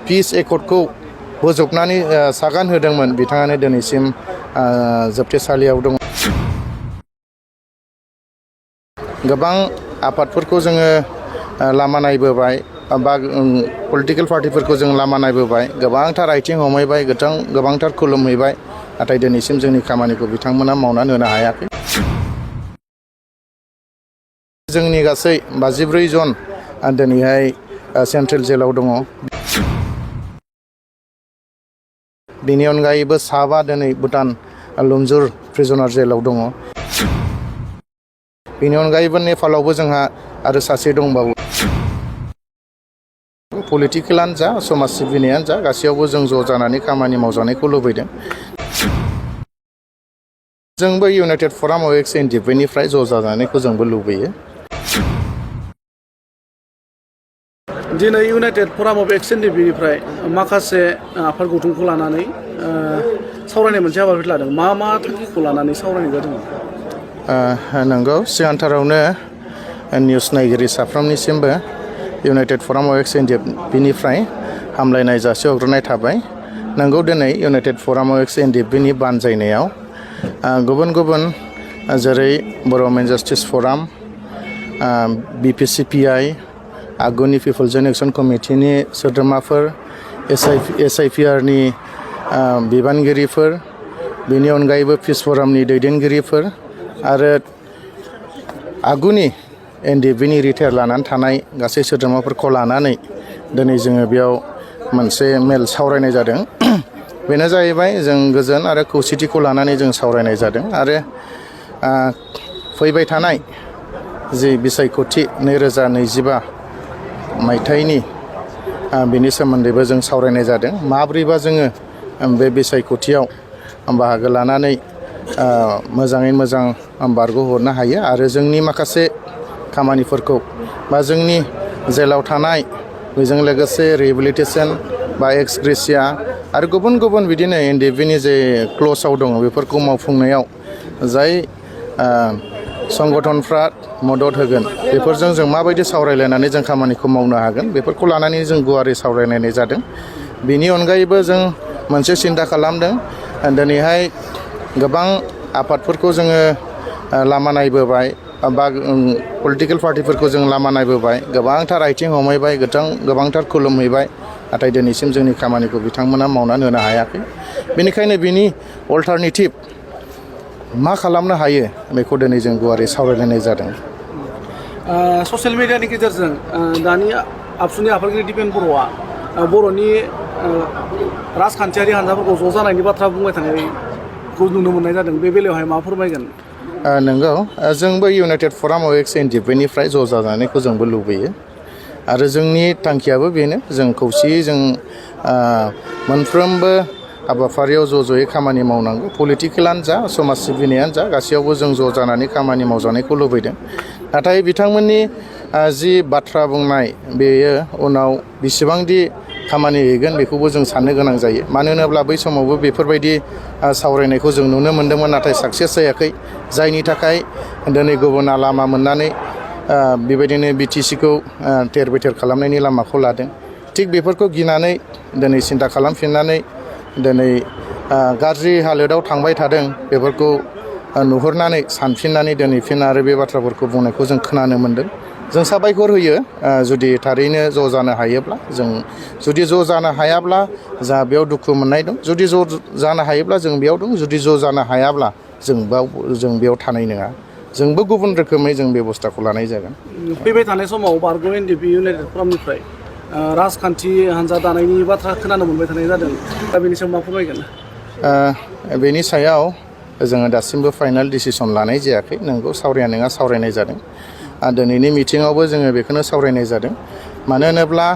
पिस एकर्डखौ बोजबनानै सागान होदोंमोन बिथाङानो दिनैसिम जोबथेसालियाव दङ। गोबां आफादफोरखौ जोङो लामा नायबोबाय बा पलिटिकेल पार्टिफोरखौ जों लामा नायबोबाय, गोबांथार आथिं हमहैबाय, गोबांथार खुलुमहैबाय, नाथाय दिनैसिम जोंनि खामानिखौ बिथांमोना मावनानै होनो हायाखै। जोंनि गासै 54 जन दिनैहाय सेन्ट्रेल जेलाव दङ। बेनि अनगायैबो 7 दिनै भुटान लुमजुर प्रिजनार जेलाव दङ। बेनि अनगायैबो नेपालावबो जोंहा आरो सासे दंबावो। पलिटिकेलानो जा समाज सिबिनायानो जा गासैयावबो जों ज' जानानै खामानि मावजानायखौ लुबैदों। जोंबो इउनाइटेड फराम अफ एक्स एनडिएफबिनिफ्राय ज' जानायखौ जोंबो लुबैयो। दिनै इउनाइटेड फराम अफ एक्स एनडिएफबिनिफ्राय माखासे आफाद गौथुमखौ लानानै सावरायनाय मोनसे हाबाफारि लादों। मा थांखिखौ लानानै सावरायनाय जादोंमोन? नंगौ, सिगांथारावनो निउस नायगिरि साफ्रोमनिसिमबो इउनाइटेड फराम अफ एक्स एनडिएफबिनिफ्राय हामलायनाय जासिहरग्रोनाय थाबाय। नंगौ, दिनै इउनाइटेड फराम अफ एक्स एनडिएफबिनि बानजायनायाव गुबुन गुबुन जेरै बर' मेन जास्टिस फराम, बिपिसिपिआइ, आगुनि पिपल्स एक्सन कमिटिनि सोद्रोमाफोर, एसआइपिआरनि बिबानगिरिफोर, बेनि अनगायैबो पिस फरामनि दैदेनगिरिफोर आरो आगुनि एनडिएफबिनि रिटायार लानानै थानाय गासै सोद्रोमाफोरखौ लानानै दिनै जोङो बेयाव मोनसे मेल सावरायनाय जादों। बेनो जाहैबाय जों गोजोन आरो खौसेथिखौ लानानै जों सावरायनाय जादों आरो फैबाय थानाय जि बिसायख'थि 2025 मायथाइनि बेनि सोमोन्दैबो जों सावरायनाय जादों। माब्रैबा जोङो बे बिसायख'थियाव बाहागो लानानै मोजाङै मोजां बारग'हरनो हायो आरो जोंनि माखासे खामानिफोरखौ बा जोंनि जेलाव थानाय, बेजों लोगोसे रिहेबिलिटेसन बा एक्स ग्रेसिया आरो गुबुन गुबुन बिदिनो एनडिएफबिनि जे क्ल'जआव दङ बेफोरखौ मावफुंनायाव जाय संगठनफ्रा मदद होगोन, बेफोरजों जों माबायदि सावरायलायनानै जों खामानिखौ मावनो हागोन बेफोरखौ लानानै जों गुवारै सावरायलायनाय जादों। बेनि अनगायैबो जों मोनसे सिन्था खालामदों, दिनैहाय गोबां आफादफोरखौ जोङो लामा नायबोबाय बा पलिटिकेल पार्टिफोरखौ जों लामा नायबोबाय, गोबांथार आथिं हमहैबाय, गोबांथार खुलुमहैबाय, नाथाय दिनैसिम जोंनि खामानिखौ बिथांमोना मावनानै होनो हायाखै। बेनिखायनो बिनि अल्टारनेटिभ मा खालामनो हायो बेखौ दिनै जों गुवारै सावरायलायनाय जादों। ससियेल मिडियानि गेजेरजों दानि आबसुनि आफादगिरि दिपेन बर'आ बर'नि राजखान्थियारि हान्जाफोरखौ ज' जानायनि बाथ्रा बुंबाय थानायखौ नुनो मोननाय जादों। बे बेलायावहाय मा फोरमायगोन? नंगौ, जोंबो इउनाइटेड फराम अफ एक्स एनडिएफबिनिफ्राय ज' जानायखौ जोंबो लुबैयो आरो जोंनि थांखियाबो बेनो, जों खौसेयै जों मोनफ्रोमबो हाबाफारियाव ज'यै खामानि मावनांगौ। पलिटिकेलानो जा समाज सिबिनायानो जा गासैयावबो जों ज' जानानै खामानि मावजानायखौ लुबैदों। नाथाय बिथांमोननि जि बाथ्रा बुंनाय बेयो उनाव बेसेबांदि खामानि हैगोन बेखौबो जों साननो गोनां जायो। मानो होनोब्ला बै समावबो बेफोरबायदि सावरायनायखौ जों नुनो मोन्दोंमोन, नाथाय साक्सेस जायाखै, जायनि थाखाय दिनै गुबुना लामा मोननानै बेबायदिनो बिटिसिखौ थेर बेथेर खालामनायनि लामाखौ लादों। थिग बेफोरखौ गिनानै दिनै सिन्था खालामफिननानै दिनै गाज्रि हालोदाव थांबाय थादों, बेफोरखौ नुहुरनानै सानफिननानै दिनै फिन आरो बे बाथ्राफोरखौ बुंनायखौ जों खोनानो मोन्दों। जों साबायखर होयो जुदि थारैनो ज' जानो हायोब्ला। जों जुदि ज' जानो हायाब्ला जोंहा बेयाव दुखु मोननाय दं, जुदि ज' जानो हायोब्ला जों बेयाव दं, जुदि ज' जानो हायाब्ला जों बेयाव थानाय नङा। जोंबो गुबुन रोखोमै जों बेब'स्थाखौ लानाय जागोन। फैबाय थानाय समाव बारग' एनडिएफबि इउनाइटेड फरामनिफ्राय राजखान्थि हान्जा दानायनि बाथ्रा खोनानो मोनबाय थानाय जादों। दा बेनि सायाव मा फोरमायगोन? बेनि सायाव जोङो दासिमबो फाइनाल डिसिसन लानाय जायाखै। नंगौ, सावराया नङा सावरायनाय जादों। दिनैनि मिटिङावबो जोङो बेखौनो सावरायनाय जादों। मानो होनोब्ला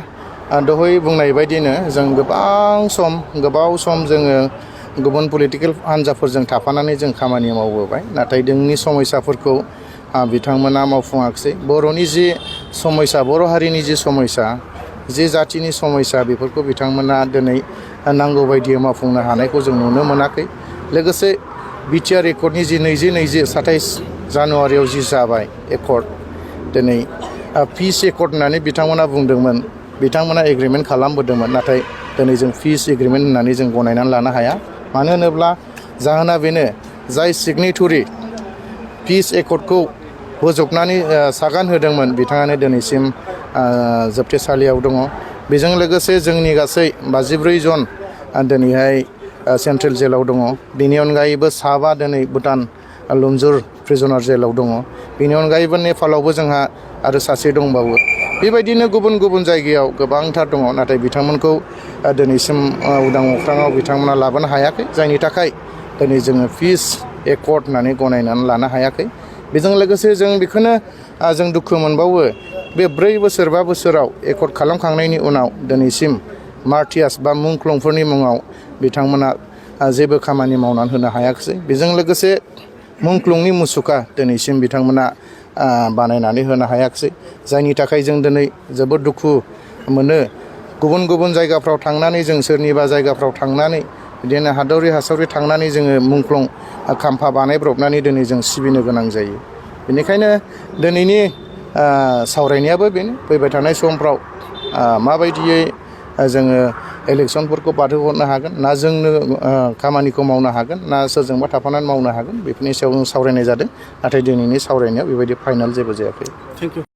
दहाय बुंनाय बायदिनो जों गोबाव सम जोङो गुबुन पलिटिकेल हान्जाफोरजों थाफानानै जों खामानि मावबोबाय, नाथाय जोंनि समयसाफोरखौ बिथांमोना मावफुङाखिसै। बर'नि जि समयसा, बर' हारिनि जि समयसा, जि जाथिनि समयसा, बेफोरखौ बिथांमोना दिनै नांगौ बायदियै मावफुंनो हानायखौ जों नुनो मोनाखै। लोगोसे बिटिआर एकर्डनि जि 27 जानुवारियाव जि जाबाय एकर्ड, दिनै पिस एकर्ड होननानै बिथांमोना बुंदोंमोन, बिथांमोना एग्रिमेन्ट खालामबोदोंमोन नाथाय दिनै जों पिस एग्रिमेन्ट होननानै जों गनायनानै लानो हाया मानो होनोब्ला जाहोना बेनो जाय सिगनेटरि पिस एकर्डखौ बोजबनानै सागान होदोंमोन बिथाङानो दिनैसिम जोबथेसालियाव दङ बेजों लोगोसे जोंनि गासै 54 जन दिनैहाय सेन्ट्रेल जेलाव दङ बेनि अनगायैबो 7 दिनै भुटान लुमजुर प्रिजनार जेलाव दङ बेनि अनगायैबो नेपालावबो जोंहा आरो सासे दंबावो बेबायदिनो गुबुन गुबुन जायगायाव गोबांथार दङ नाथाय बिथांमोनखौ दिनैसिम उदां अख्राङाव बिथांमोना लाबोनो हायाखै जायनि थाखाय दिनै जोङो पिस एकर्ड होननानै गनायनानै लानो हायाखै बेजों लोगोसे जों बेखौनो जों दुखु मोनबावो बे 4 बोसोर 5 बोसोराव एकर्ड खालामखांनायनि उनाव दिनैसिम मार्टियास बा मुंख्लंफोरनि मुङाव बिथांमोना जेबो खामानि मावनानै होनो हायाखै बेजों लोगोसे मुंख्लंनि मुसुखा दिनैसिम बिथांमोना बानायनानै होनो हायाखै जायनि थाखाय जों दिनै जोबोद दुखु मोनो गुबुन गुबुन जायगाफ्राव थांनानै जों सोरनिबा जायगाफ्राव थांनानै बिदिनो हादौरि हासावरि थांनानै जोङो मुंख्लं खाम्फा बानायब्रबनानै दिनै जों सिबिनो गोनां जायो बेनिखायनो दिनैनि सावरायनायाबो बेनो फैबाय थानाय समफ्राव माबायदियै जोङो इलेक्सनफोरखौ बारहोहरनो हागोन ना जोंनो खामानिखौ मावनो हागोन ना सोरजोंबा थाफानानै मावनो हागोन बेफोरनि सायाव जों सावरायनाय जादों नाथाय दिनैनि सावरायनायाव बेबायदि फाइनाल जेबो जायाखै। Thank you.